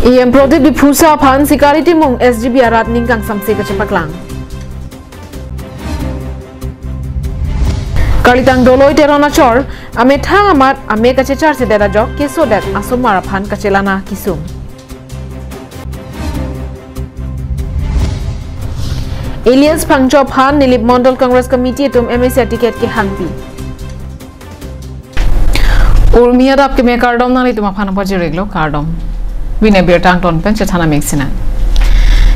Iam Prodip di Pusa Pan Security Mung SGB Arat Ningkang Samse Kachapaklang. Kalitang Doloi Terona Chor, Ametang Amat, Ameka Chechar Sedera Jok, Keso Dat Asomara Pan Kachelana Kisum. Aliens Pangchop Han Nilip Mondol Congress Committee tum MSC ticket ke Hangpi. Urmia dap ke me cardom na ni tuma phana paje reglo cardom. Wine beer tang ton pen chana mexina.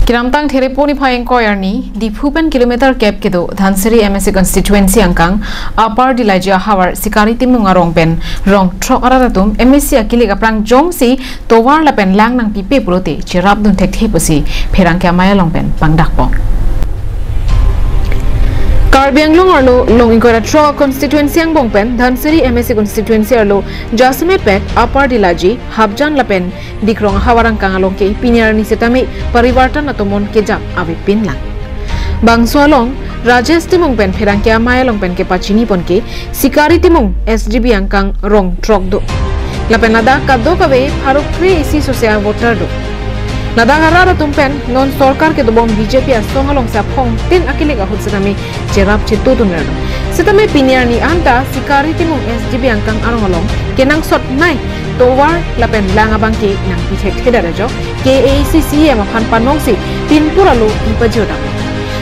Kiram tang there poni phayeng koyarni di phupen kilometer cap ke do Dhansiri MSC constituency angkang upper dilaja hawar sikari timung arong pen rong throk araratum MSC akili kaprang jong si towar la pen lang nang pipe purote chirap dun thek theposi pherang kya maya long pen pangdak po. Karbiang Longarlo, Longingora Tro constituency ang Bongpen, Dhansiri MSC constituency arlo, Jasme Pek, Upper Dilaji, Habjan Lapen, Dikrong Hawarang Kangalongke, Pinyarani Setame, Parivartan Atomon Kejap, Avi Pinlang. Bangsualong, Rajesh Timong Pen, Perangkia Maya Longpen ke Pachini Ponke, Sikari Timong, SGB Angkang, Rong Trokdo. Lapen Lada Kado Kave, Harukre isi Sosial Voter do. Nadangara tumpen non sorkar ke dobom BJP asongalong sa phong tin akili ka hutsanami jerap chitu tunrano setame piniarni anta sikari timong SGB angkang arongolong kenang sot nai towar lapen langa bangki nang pithek thedara jo KACC amaphan panongsi pinpuralo ipajoda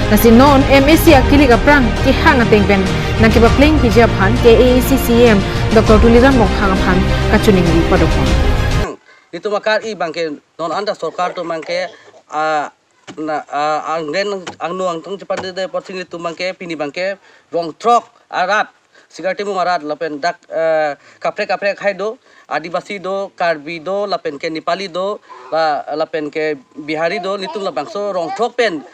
nasi non MSC akili ka prang ki hanga tengpen nang ke bapling pijaphan KACC Dr. Tuliram Mokhangaphan kachuning ri padopon itu makar I bangke non anda sorkar tu bangke angren angnu angtung cepat de porting itu bangke pini bangke rong trok arat sigarti mu arat lapen dak kapre khai do adibasi do karbi do lapen ke Nepali do lapen ke Bihari do nitum la bangso rong trok pen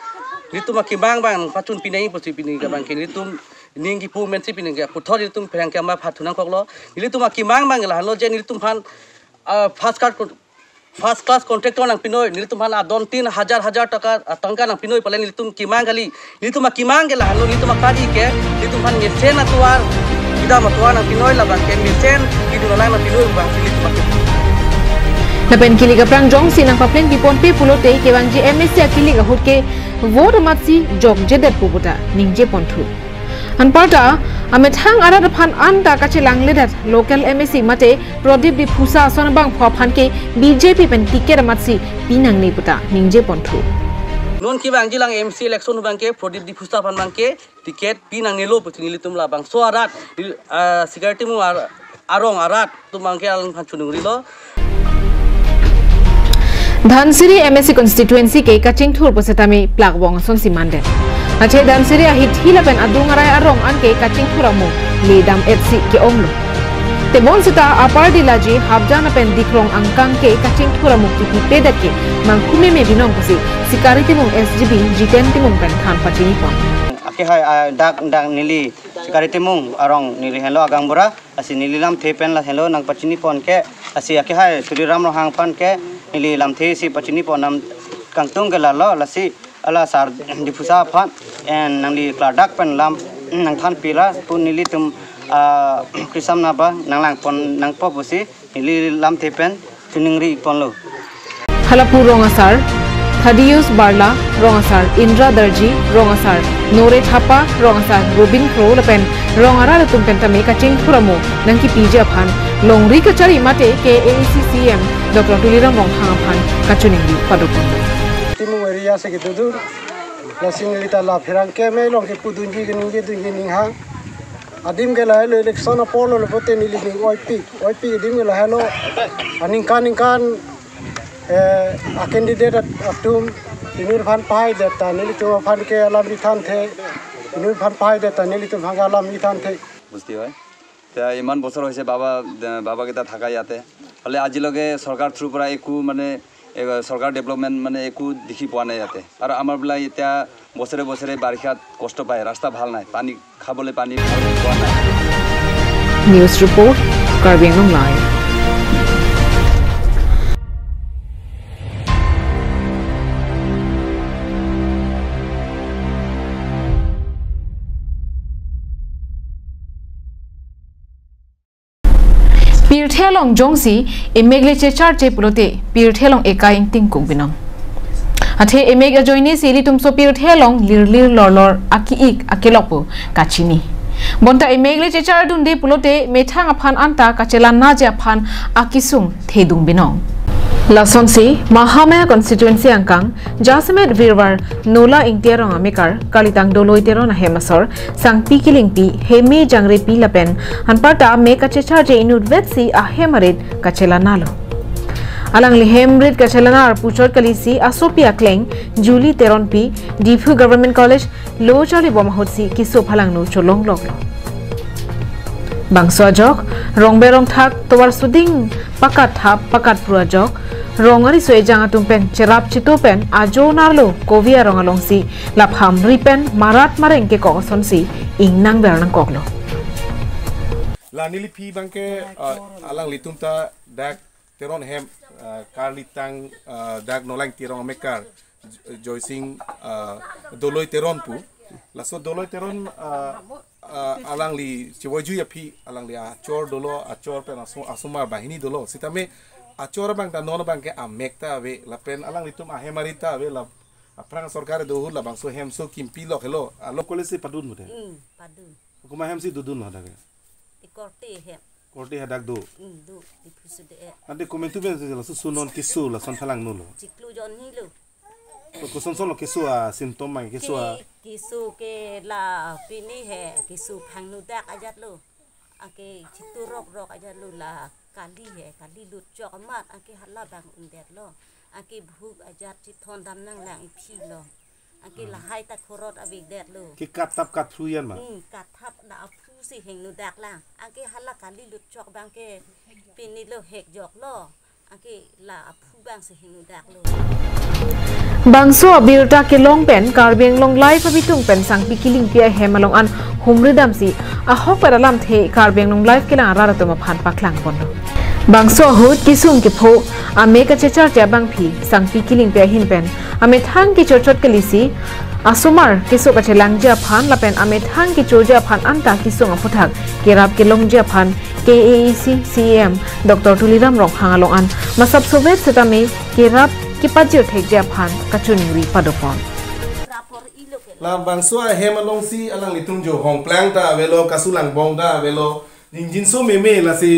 nitum makibang bang pacun pinai posi pini ka bangke nitum ningi pu mensi pini ka puthor nitum perang ke ma phatunang koklo nitum makibang bang la halo je nitum phan first class contractor nang pinoi nilitum hala don 3,000 taka tangka nang pinoi palen nilitum kimang kali nilitum kimang gela halo nilitum kadi ke nilitum han ngesen atuar ida matuar nang pinoi la bang ken ngesen kidu nang pinoi bang nilitum Napen kili ka prang jong si nang paplen pipon pe pulote ke bang ji MSC akili ka hutke vote matsi jog jedet pubuta ningje ponthu Anparta amethang arat phan anta kachilang ledat local MSC mate Prodip di Pusa sonabang phophan ke BJP pen ticket matsi pinang ni puta ningje ponthu non ki bang jilang MC election bang ke Prodip di Pusa phan bang ke ticket pinang nelo puting litum la bang so arat security mu arong arat tu bang ke alang phan chunung rilo Dhansiri MSC constituency ke kaching thur posetami plakbong son simande Aceh Dhansiri ahit hilapen adungarai arong anke kaching thuramu ledam etsi ke omlo Temon sita apar dilaji habjan apen dikrong angkang ke kaching thuramu ki pedake mangkume me binong kusi sikari timung SGB G10 timung pen khan pachini pon Ake hai dak nili sikari timung arong nili hello agang bura asi nili lam thepen la hello nang pachini pon ke asi ake hai tudiram ro hang pan ke nili lam the si pachini pon nam kangtung ke la lo lasi ala sar di Pusa phan en nang li kladak pen lam nang than pila pun nili tum krisam na ba nang lang pon nang po busi nili lam thepen tuningri pon lo Halapur rongasar Thadius Barla rongasar Indra Darji rongasar Nore Thapa rongasar Robin Crow lapen rongara tum pentame kaching thuramu nang ki pija phan longri kachari mate KACCM Dr. Tuliram Mokhangaphan kachuningi padopon Timung area se gitu dur lasing lita la phirang ke me long ke pudunji ke ning ha adim ke la election apolo le pote ni li OIP dim ke la hello aning kan a candidate atum inur phan pai data ni tu phan ke alam lithan the inur phan pai data ni tu bhanga alam lithan the বুঝতে হয় তা ইমান বছর হয়েছে বাবা কেটা থাকা ইয়াতে হলে আজিলৈকে সরকার থ্রু পৰা একো মানে সরকার ডেভেলপমেন্ট মানে একো দেখি পোৱা নাই ইয়াতে আৰু আমাৰ বলা এতিয়া বছৰে বাৰিষাত কষ্ট পায় ৰাস্তা ভাল নাই পানী খাবলৈ পানী পোৱা নাই News report Karbi Anglong Live Pirthelong jongsi emegle che char che pulote pirthelong ekai ting kuk binong athe emega joini sili tumso pirthelong lir lor aki ik akelopu kachini bonta emegle che char dun de pulote methang aphan anta kachela na ja phan akisung thedung binong Lasonsi Mahamaya constituency angkang Jasmet Virwar Nola Ingterong Amikar Kalitang Doloi Teron Hemasor Sang Pikiling Pi Heme Jangre Pi Lapen Anparta Meka Checharje Inut Vetsi a Hemarit Kachela Nalo Alang Lihemrit Kachelana Puchot Kalisi Asopia Kleng Julie Teron Pi Difu Government College Lo Charlie Bomahotsi Kiso Palang No Cholong Loklo Bangso Jok Rongberong Thak Towar Suding Pakat Thap Pakat Pura Jok Rongari soe janga tumpen cerap citupen ajo narlo kovia rongalongsi lapham ripen marat mareng ke kosonsi ingnang bernang koklo la nili pi bangke alang litumta dak teron hem karlitang dak nolang tirong mekar joising doloi teron pu la so doloi teron alang li chiwaju ya pi alang li achor dolo achor pen asuma bahini dolo sitame achora bang ta non bang ke amekta ave lapen alang litum ahemarita ave la aprang sarkar dohur la bang so hemso kimpi lo hello alo kolesi padun mute padun kuma hemsi dudun la dage korte he dak do di pusude ande komentu ben la sunon kisu la son phalang nulo ciklu jon ni lo ko son son lo kisu a symptom mang kisu a kisu ke la pini he kisu phang nu dak ajat lo ake citu rok ajat lo la kali he kali lut jok amat ake hala bang undet lo ake bhuk ajat chithon dam nang lang phi lo ake la hai ta khorot abi det lo ki kat tap kat thuyan ma kat thap da phu si heng nu dak lang ake hala kali lut jok bang ke pini lo hek jok lo ake la phu bang si heng nu dak lo Bangso birta ke long pen karbeng long life abitung pen sang pikiling pia hemalong an humridam si ahok peralam the karbeng long life kelang ara to ma phan paklang pondo Bangso hut kisung ke pho ame ka chechar jabang phi sang pikiling pia hin pen ame thang ki chochot kalisi asumar kiso ka chelang ja phan la pen ame thang ki choja phan anta kisung aphuthak kerap ke long ja phan KAEC CM Dr Tuliram Rong hangalong an masab sovet setame kerap Kipajir thekja phan kachunri padopon la bangso hemalong si alang litung jo hong plang ta velo kasulang bong da velo jinjin so meme la si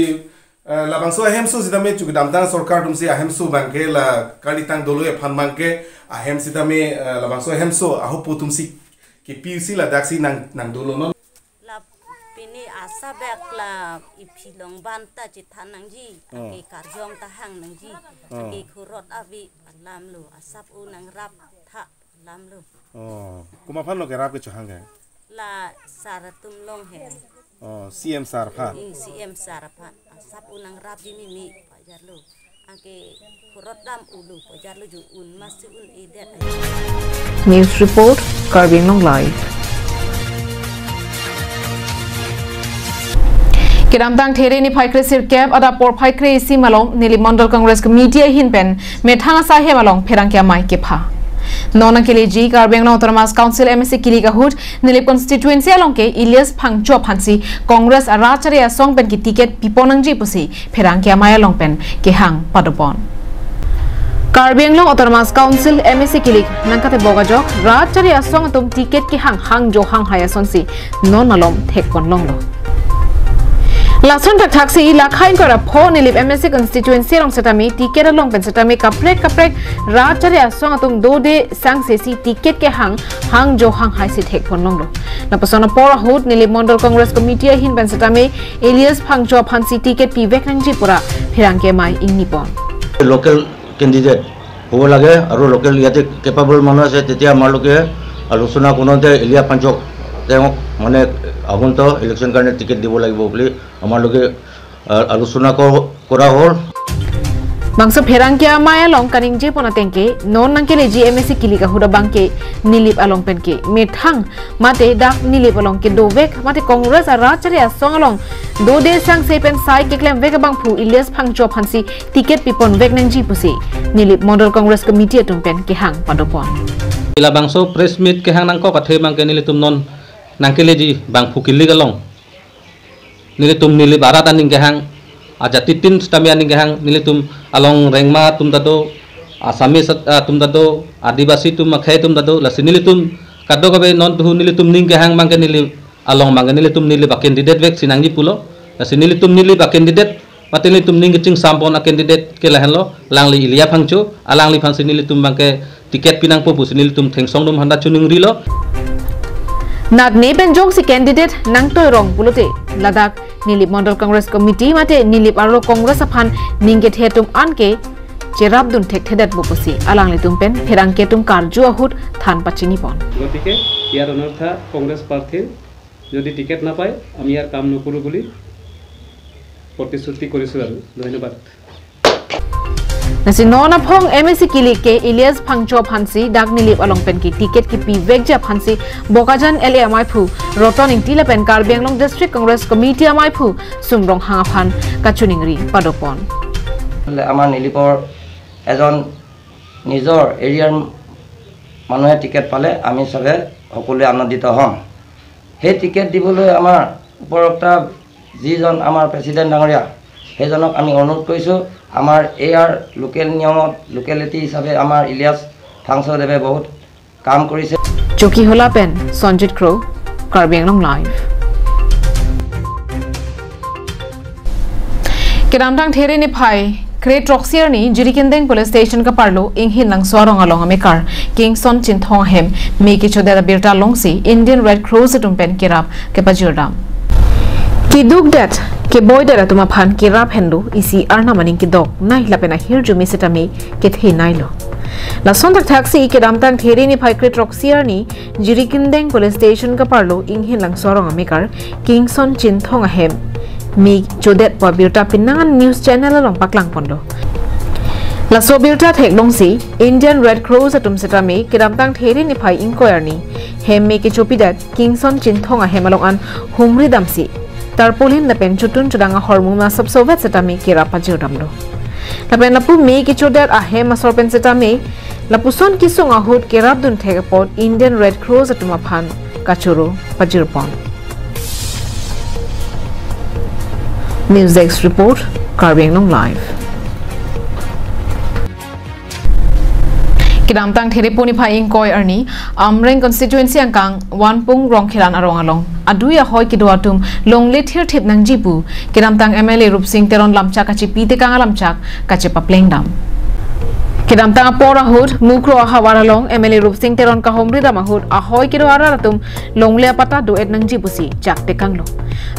la bangso hemso sidame chu damtang sarkar tum si hemso bangke la kalitang dolo phan mangke ahem sidame la bangso hemso aho putum si ki pc la daksi nang dolo no la pini asa bek la ipilong banta chithan nang ji ke karjong ta hang nang ji ke khurot abi lam lu asap u nang rap tha lam lu kuma phan lo ke rap ke chu hang la saratum long he CM sarpha CM sarpha asap u nang rap ji mi pajar lu ake khurot dam ulu pajar lu ju un mas un idet News report Karbeng Long Live Kiramtang There ni Phaikre Sirkep ada por Phaikre si malong Nili Mandal Congress Committee hin pen methanga sa he malong pherangkya mai ke pha Nona kele ji Karbeng Long Autonomous Council MSC kili ka hut Nili constituency along ke Ilyas Phangcho phansi Congress arachare song pen ki ticket piponang ji pusi pherangkya mai along pen ke hang padopon Karbeng Long Autonomous Council MSC kili nangkate bogajok rachare song tum ticket ki hang jo hang haya sonsi non malom thekpon long lo Lason tak taksi lakhain kora pho nilip MSC constituency rong setami ticket along pen setami kaprek rachare asong atung do de sang sesi ticket ke hang jo hang hai si thek pon long lo na pasona por hut nilip Mandal Congress Committee hin pen setami Elias Phangcho phansi ticket pi vek nangji pura phirang ke mai ingni pon local candidate ho lage aru local yate capable manu ase tetia maluke alusona kononte Elias Phangcho তেওক মানে আগুন তো election কাৰণে ticket দিব লাগিব বুলি আমাৰ লোকে আলোচনা কৰা হ'ল Bangsa pherangkya maya long kaning je pona tengke non nangkele GMSC kilika huda bangke nilip along penke methang mate dak nilip along ke do vek mate Congress arachare song along do de sang se pen sai ke klem vek bang phu Ilyas Phangcho phansi ticket pipon vek nangji pusi nilip Mandal Congress Committee tum pen ke hang padopon ila bangso press meet ke hang nang ko pathe bangke nilitum non nangkele ji bang phukili galong nilitum nilip arata ning ke hang aja titin stami ani gehang nilitum along rengma tum dado asami tum dado adibasi tum makhai tum dado la sinilitum kaddo kabe non tu nilitum ning gehang mangke nili along mangke nilitum nili ba candidate vek sinangji pulo la sinilitum nili ba candidate matili tum ning cing sampon a candidate ke lahenlo langli ilia phangchu alangli phang sinilitum mangke tiket pinang po sinilitum thengsong dum handa chuning rilo Nag nepen jong si candidate nang toy rong pulote Ladakh Nilip Mandal Congress Committee mate Nilip Arlo Congress aphan ninget hetum anke cherap dun thek thedat boposi alang litum pen pherang ketum karju ahut than pachini pon গতিকে ইয়াৰ অনৰ্থা কংগ্ৰেছ প্ৰাৰ্থীৰ যদি ticket নাপায় আমি ইয়াৰ কাম নকৰোঁ বুলি প্ৰতিশ্ৰুতি কৰিছোঁ আৰু ধন্যবাদ Nasi nona phong MSC kili ke Ilyas Phangcho phansi dak nilip along pen ki ticket ki pi vekja phansi Bokajan LA Amaipu Roton ing tila pen Karbi Anglong District Congress Committee Amaipu sumrong hanga phan kachuningri padopon আমাৰ নিলিপৰ এজন নিজৰ এৰিয়াৰ মানুহে ticket পালে আমি সবে সকলোৱে আনন্দিত হ'ম সেই টিকেট দিবলৈ আমাৰ উপৰক্তা যিজন আমাৰ প্ৰেসিডেন্ট ডাঙৰীয়া সেইজনক আমি অনুৰোধ কৰিছো আমাৰ এয়াৰ লোকেল নিয়মত লোকেলিটি হিচাপে আমাৰ ইলিয়াস ফাংচদেৱে বহুত কাম কৰিছে চকি হলা পেন সঞ্জিত ক্ৰো কাৰ্বি আংলং লাইভ কেৰামডাং থেৰে নে ফাই Great Roxier ni Jirikindeng Police Station ka parlo inghin lang swarong along amekar Kingston Chinthong hem me ki chodera birta longsi Indian Red Cross tumpen kirap ke pajirdam ki duk dat ke boyder atuma phan kirap hendu isi arna maning ki dok nai lapena hirju mesetami ke the nailo la sondak taxi ke damtang theri ni phai Great Roxier ni Jirikindeng Police Station ka parlo inghin lang swarong amekar Kingston Chinthong hem mi jodet pa birta pinangan news channel along paklang pondo la so birta thek longsi Indian Red Cross atum setami kiramtang theri ni phai inquiry ni hemme ke chopidat Kingston Chinthonga hemalong an humri damsi tarpolin la pen chutun chudanga hormuma sab sovet setami kira pajirdamlo la pen lapu me ke chodat a hema sorpen setami lapuson kisung ahut kirab dun thekapot Indian Red Cross atum aphan kachuro pajirpon News Desk report, Karbi Anglong Live. Kidamtang There Poni Phai Koi Arni, Amreng constituency angkang Wanpung Rongkhiran arong along. Aduya hoi kidoatum long let here tip nang jipu. Kidamtang MLA Rup Singh Teron lamchak kachi pite kang lamchak kachi paplengdam. Kidamtang apora hud mukro ahawara long MLA Rup Singh Teron ka homri damahud ahoy kidoara ratum long le pata do et nang jipusi chak te kanglo.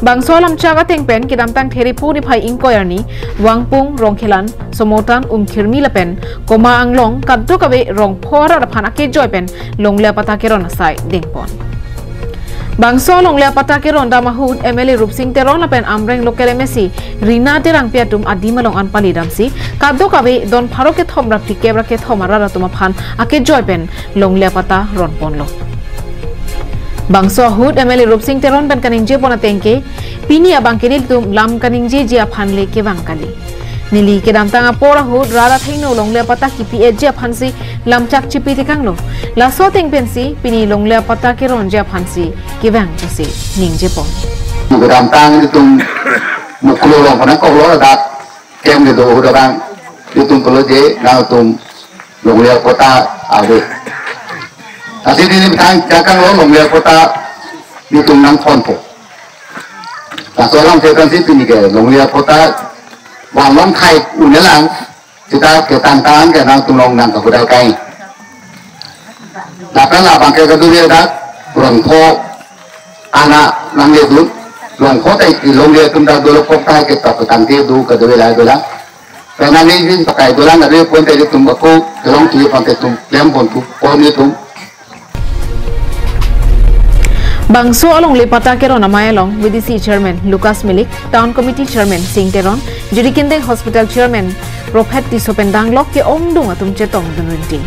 Bangso lamchaga tengpen kidamtang There Poni Phai inkoyarni Wangpung Rongkhilan Somotan Khirmi lapen Koma Anglong kaddo kabe rong phora raphana ke joypen longle pata keron sai dengpon Bangso longle pata keron damahud MLA Rup Singh Teron lapen Amreng local MSC Rina terang piatum adimalong an palidamsi kaddo kabe don pharoke thomra pikebra ke thomara ratuma phan ake joypen longle pata ronponlo Bangso hud MLA Rup Singh Teron pen kaningje pona tengke pini abang kenil tum lam kaningje jia phanle ke bangkali nili ke damtang apora hud rara theino longle pata ki pi jia phansi lam chak chipi te kanglo la so teng pensi pini longle pata ke ron jia phansi ke bang chasi ningje pon ke damtang tum muklo long pona ko lo da kem de do da bang tum ko je na tum longle pata ave Así tiene tan cakang lo ngomel kota di tunang konpo. Tak seorang sekarang situ ni ke ngomel kota wang kai unelang kita ketantang ke nang tunong nang kekudai kai. Dapat lah bangkai kedua dah longko anak nang lebu longko tapi longko tunda dulu kota kita ketanti du kedua lagi dulu. Karena ni pakai dulu ada pun tadi tumbaku long tu pakai tum lempon tu pon itu. Bangso along lepata keron amay along VDC Chairman Lucas Milik, Town Committee Chairman Singh Teron, Jirikindeng Hospital Chairman Prophet Tisopen Danglok ke ongdung atum chetong dununti.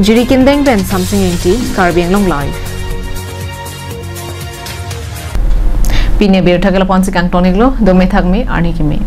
Jirikindeng Ben Samsung Enti, Karbi Anglong Live. Pine bir thakala ponsi kang toniglo, dome thakme arni kime.